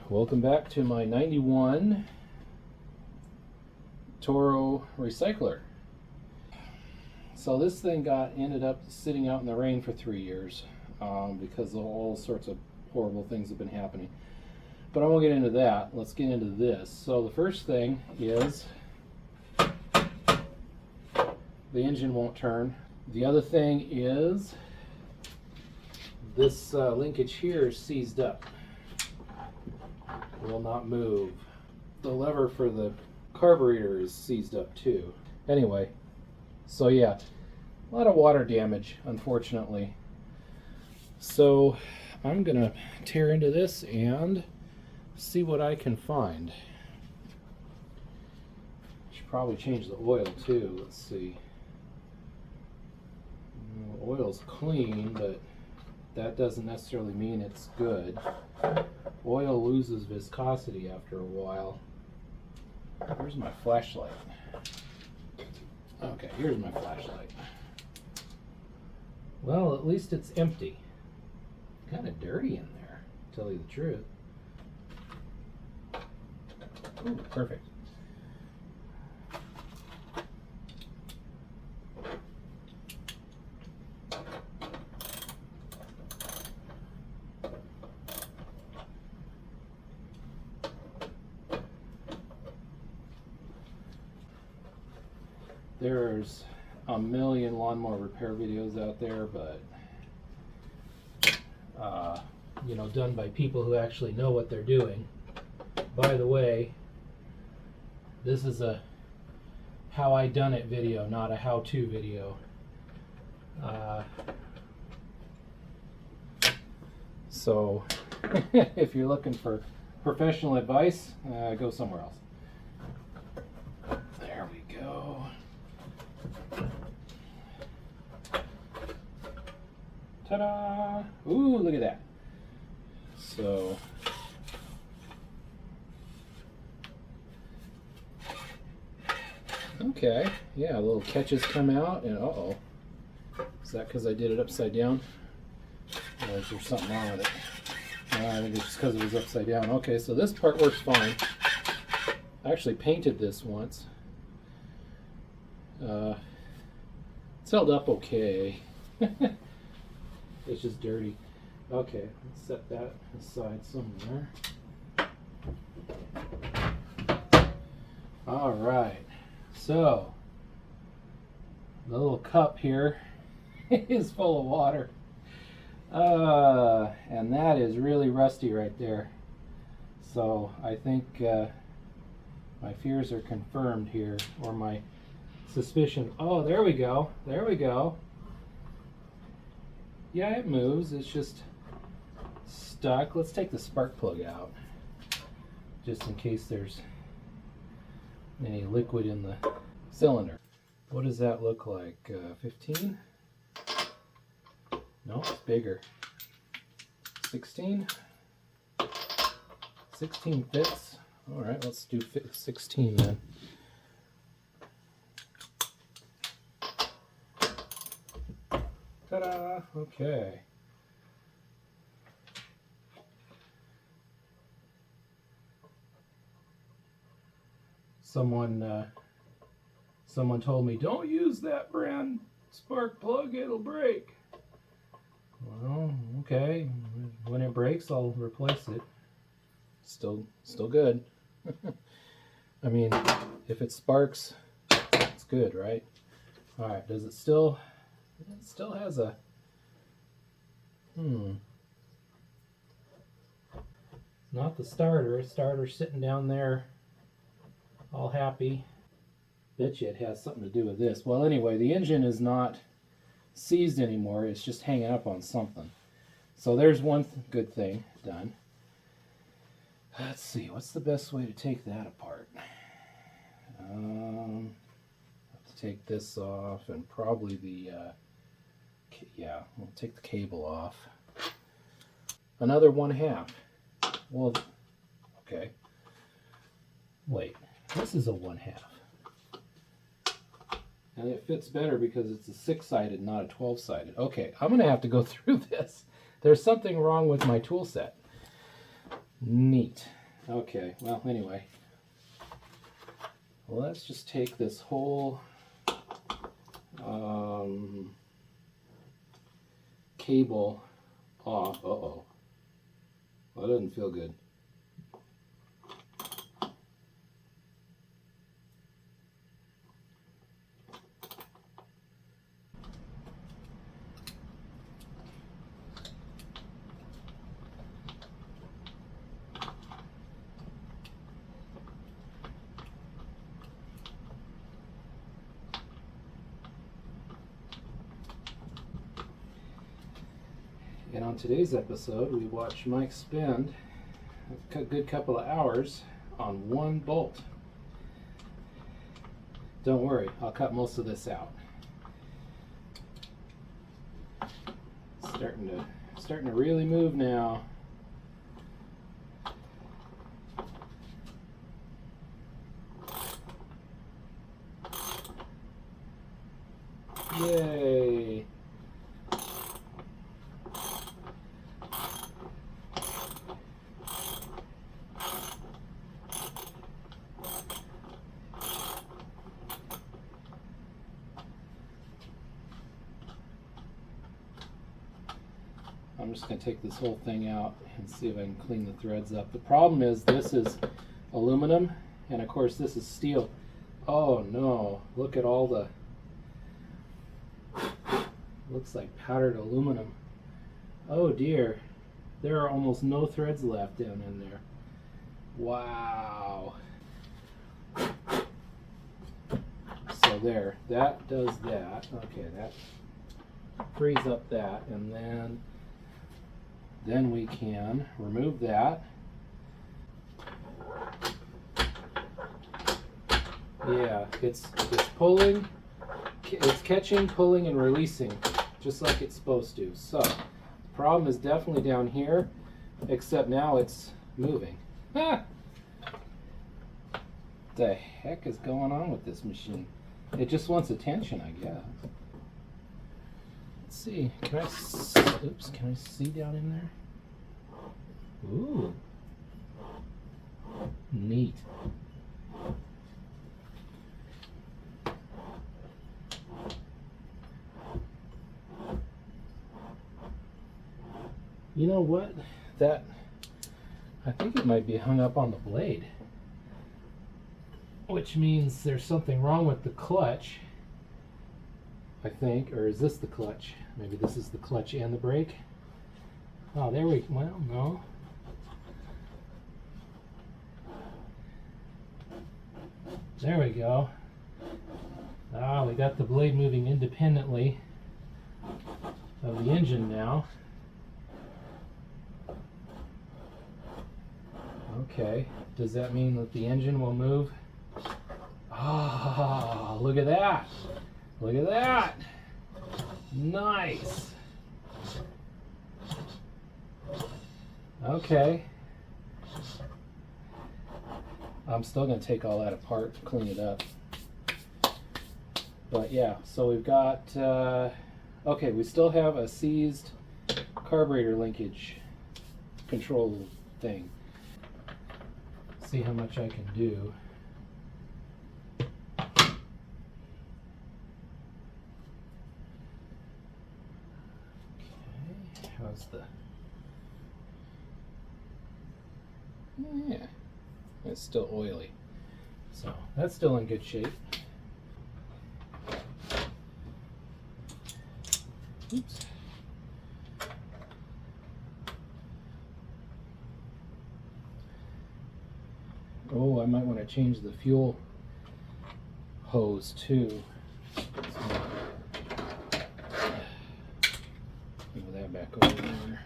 Welcome back to my 91 Toro recycler. So this thing ended up sitting out in the rain for 3 years because of all sorts of horrible things have been happening. But I won't get into that. Let's get into this. So the first thing is the engine won't turn. The other thing is this linkage here is seized up. Will not move. The lever for the carburetor is seized up too. Anyway, so yeah, a lot of water damage, unfortunately. So I'm gonna tear into this and see what I can find. Should probably change the oil too. Let's see. The oil's clean, but that doesn't necessarily mean it's good. Oil loses viscosity after a while. Where's my flashlight? Okay, here's my flashlight. Well, at least it's empty. Kind of dirty in there, to tell you the truth. Ooh, perfect. There's a million lawnmower repair videos out there, but you know, done by people who actually know what they're doing. By the way, this is a how I done it video, not a how-to video. So if you're looking for professional advice, go somewhere else. There we go. Ta-da! Ooh, look at that. So, okay, yeah, little catches come out, and uh-oh. Is that because I did it upside down? Or is there something wrong with it? I think it's just because it was upside down. Okay, so this part works fine. I actually painted this once. It's held up okay. It's just dirty. Okay, let's set that aside somewhere. All right, so the little cup here is full of water. And that is really rusty right there. So I think my fears are confirmed here, or my suspicion. Oh, there we go. There we go. Yeah, it moves. It's just stuck. Let's take the spark plug out, just in case there's any liquid in the cylinder. What does that look like? 15? No, it's bigger. 16? 16 fits. All right, let's do 16 then. Ta-da! Okay. Someone told me, don't use that brand spark plug, it'll break. Well, okay. When it breaks, I'll replace it. Still good. I mean, if it sparks, it's good, right? All right. Does it still? It still has a. Not the starter. Starter's sitting down there, all happy. Bet you it has something to do with this. Well, anyway, the engine is not seized anymore. It's just hanging up on something. So there's one good thing done. Let's see, what's the best way to take that apart? Have to take this off, and probably the yeah, we'll take the cable off. Another 1/2. Well, okay. Wait, this is a 1/2. And it fits better because it's a 6-sided, not a 12-sided. Okay, I'm going to have to go through this. There's something wrong with my tool set. Neat. Okay, well, anyway. Let's just take this whole cable off. Uh-oh. Well, that doesn't feel good. And on today's episode, we watched Mike spend a good couple of hours on one bolt. Don't worry, I'll cut most of this out. Starting to really move now. Yay! I'm just going to take this whole thing out and see if I can clean the threads up. The problem is this is aluminum, and of course this is steel. Oh no, look at all the, looks like powdered aluminum. Oh dear, there are almost no threads left down in there. Wow. So there, that does that. Okay, that frees up that, and then we can remove that. Yeah, it's pulling, it's catching, pulling, and releasing, just like it's supposed to. So, the problem is definitely down here, except now it's moving. Ah! What the heck is going on with this machine? It just wants attention, I guess. Let's see, can I see down in there? Ooh. Neat. You know what? I think it might be hung up on the blade, which means there's something wrong with the clutch, I think. Or is this the clutch? Maybe this is the clutch and the brake. Oh, there we, well, no. There we go. Ah, we got the blade moving independently of the engine now. Okay, does that mean that the engine will move? Ah, look at that! Look at that! Nice! Okay. I'm still going to take all that apart to clean it up. But yeah, so we've got, okay, we still have a seized carburetor linkage control thing. See how much I can do. Okay, how's the... Yeah, it's still oily. So that's still in good shape. Oops. Oh, I might want to change the fuel hose too. Move that back over there.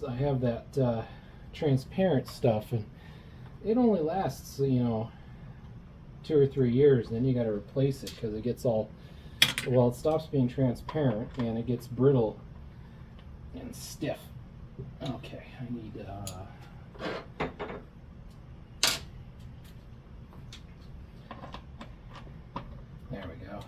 I have that transparent stuff, and it only lasts, you know, 2 or 3 years, and then you got to replace it because it gets all, well, it stops being transparent and it gets brittle and stiff. Okay, I need there we go.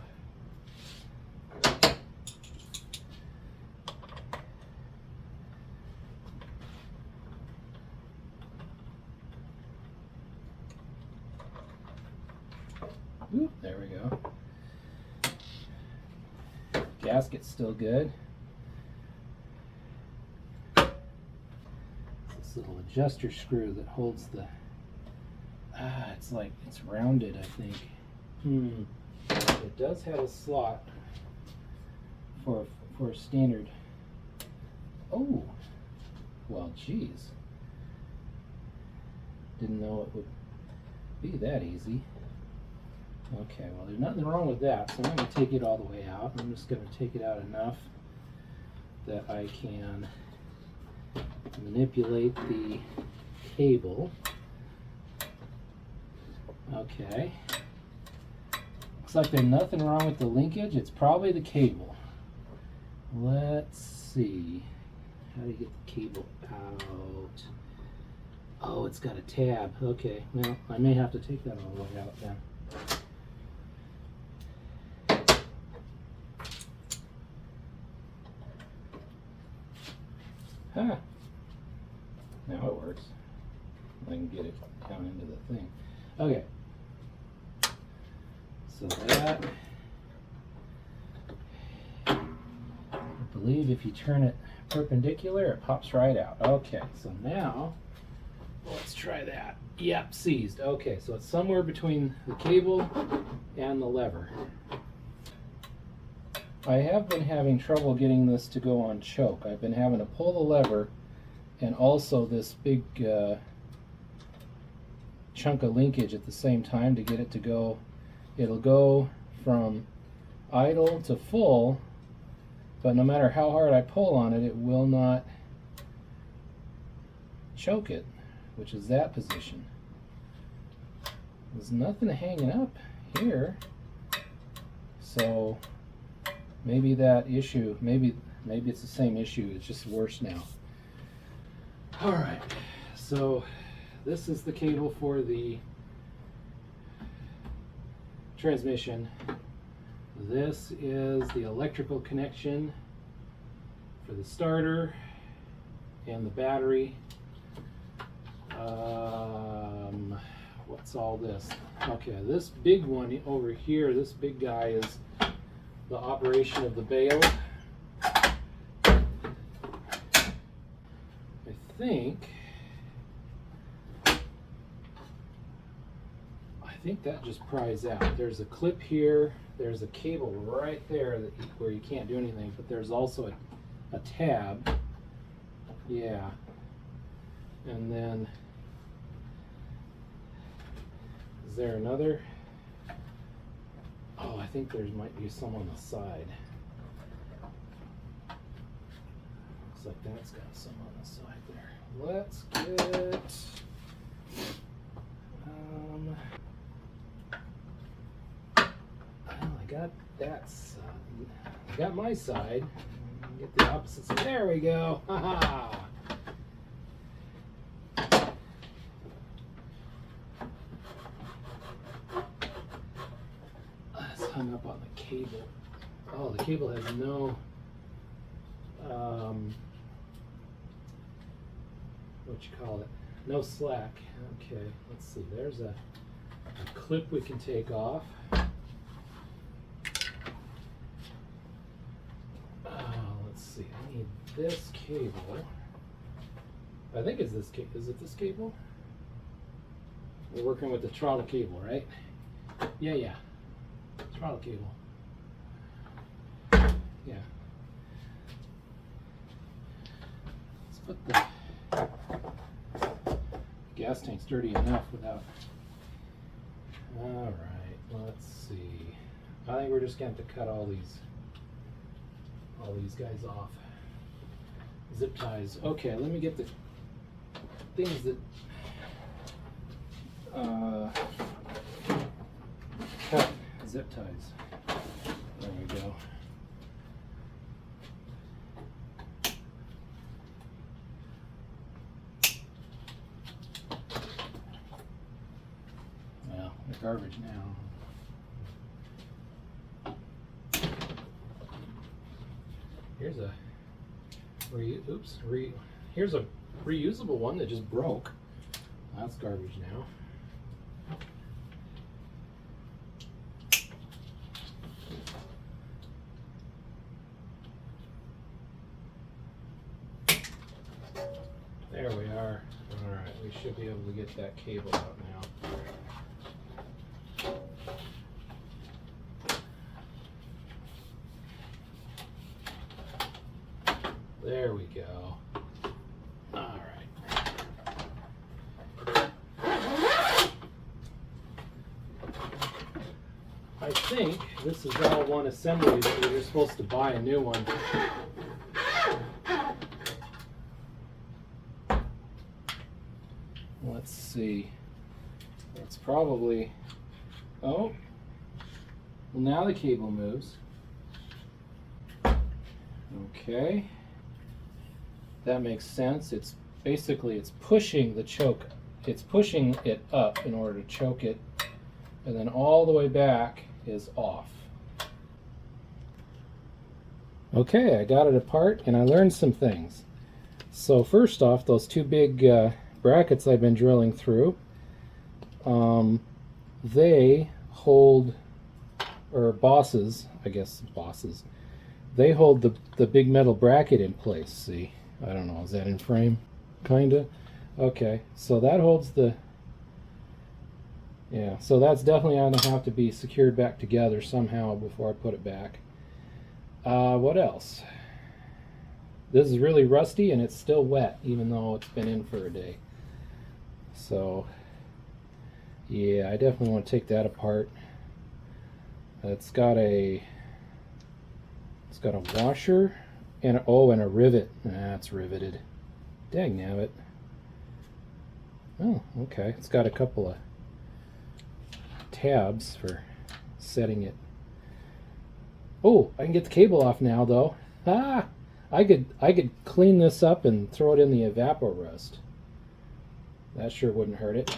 Oop, there we go. Gasket's still good. This little adjuster screw that holds the, it's like, it's rounded, I think. It does have a slot for standard. Oh, well, geez. Didn't know it would be that easy. Okay, well, there's nothing wrong with that, so I'm not going to take it all the way out. I'm just going to take it out enough that I can manipulate the cable. Okay. Looks like there's nothing wrong with the linkage. It's probably the cable. Let's see. How do you get the cable out? Oh, it's got a tab. Okay, well, I may have to take that all the way out then. Huh. Now it works. I can get it down into the thing. Okay. So that, I believe if you turn it perpendicular, it pops right out. Okay, so now, let's try that. Yep, seized. Okay, so it's somewhere between the cable and the lever. I have been having trouble getting this to go on choke. I've been having to pull the lever and also this big chunk of linkage at the same time to get it to go. It'll go from idle to full, but no matter how hard I pull on it, it will not choke it, which is that position. There's nothing hanging up here, so maybe that issue, maybe it's the same issue, it's just worse now. All right, so this is the cable for the transmission. This is the electrical connection for the starter and the battery. What's all this? Okay, this big one over here, this big guy is the operation of the bail. I think that just pries out. There's a clip here, there's a cable right there where you can't do anything, but there's also a tab. Yeah. And then, is there another? Oh, I think there might be some on the side. Looks like that's got some on the side there. Let's get, well, I got that side. I got my side. Get the opposite side. There we go. Haha. Hung up on the cable. Oh, the cable has no what you call it, no slack. Okay, let's see, there's a clip we can take off. Let's see, I need this cable. I think it's this cable. Is it this cable? We're working with the throttle cable, right? Yeah. Throttle cable. Yeah. Let's put the gas tank's dirty enough without. All right, let's see. I think we're just going to have to cut all these guys off. Zip ties. Okay, let me get the things that cut zip ties. There we go. Well, they're garbage now. Here's a here's a reusable one that just broke. That's garbage now. There we are. Alright, we should be able to get that cable out now. There we go. Alright. I think this is all one assembly that we were supposed to buy a new one. Let's see. It's probably... Oh. Well, now the cable moves. Okay. That makes sense. It's basically, it's pushing the choke. It's pushing it up in order to choke it. And then all the way back is off. Okay, I got it apart and I learned some things. So first off, those two big brackets I've been drilling through, they hold, or bosses, I guess bosses, they hold the big metal bracket in place. See, I don't know, is that in frame? Kinda. Okay, so that holds the, yeah, so that's definitely going to have to be secured back together somehow before I put it back. What else? This is really rusty and it's still wet even though it's been in for a day. So yeah, I definitely want to take that apart. It's got a washer and a rivet. That's riveted. Dang nabbit. Oh, okay. It's got a couple of tabs for setting it. Oh, I can get the cable off now though. Ah, I could clean this up and throw it in the Evapor-Rust. That sure wouldn't hurt it.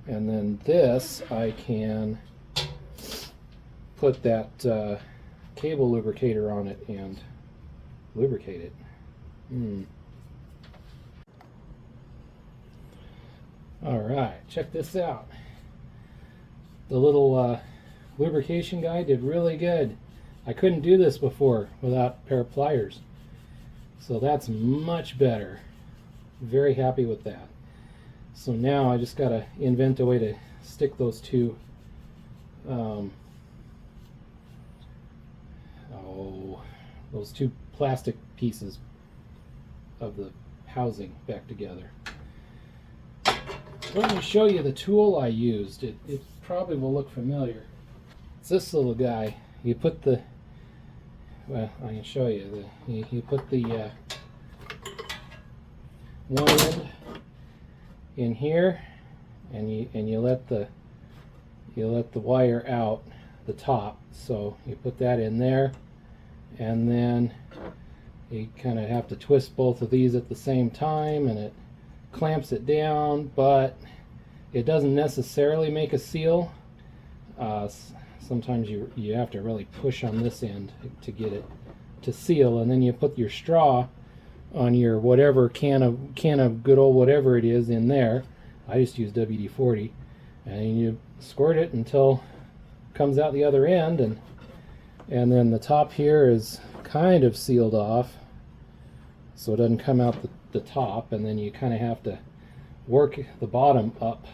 And then this, I can put that cable lubricator on it and lubricate it. Alright, check this out. The little lubrication guy did really good. I couldn't do this before without a pair of pliers. So that's much better. Very happy with that. So now I just got to invent a way to stick those two those two plastic pieces of the housing back together. Let me show you the tool I used. It probably will look familiar. It's this little guy. You put the, well, I can show you. You put the one end in here, and you let the wire out the top. So you put that in there, and then you kind of have to twist both of these at the same time, and it clamps it down, but it doesn't necessarily make a seal. Sometimes you have to really push on this end to get it to seal, and then you put your straw on your whatever can of good old whatever it is in there. I just use WD-40, and you squirt it until it comes out the other end, and then the top here is kind of sealed off so it doesn't come out the top, and then you kind of have to work the bottom up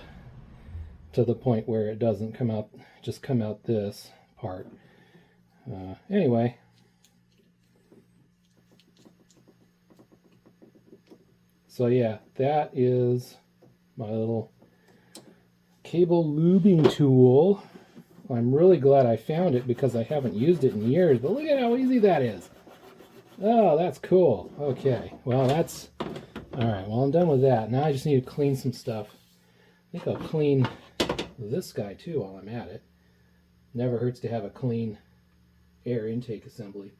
to the point where it doesn't come out, just come out this part. Anyway, so yeah, that is my little cable lubing tool. I'm really glad I found it because I haven't used it in years, but look at how easy that is. Oh, that's cool. Okay, well that's, alright, well I'm done with that. Now I just need to clean some stuff. I think I'll clean this guy too while I'm at it. Never hurts to have a clean air intake assembly.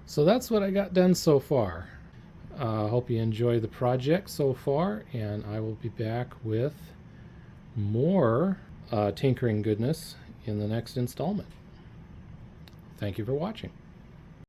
So that's what I got done so far. Hope you enjoy the project so far, and I will be back with more tinkering goodness in the next installment. Thank you for watching.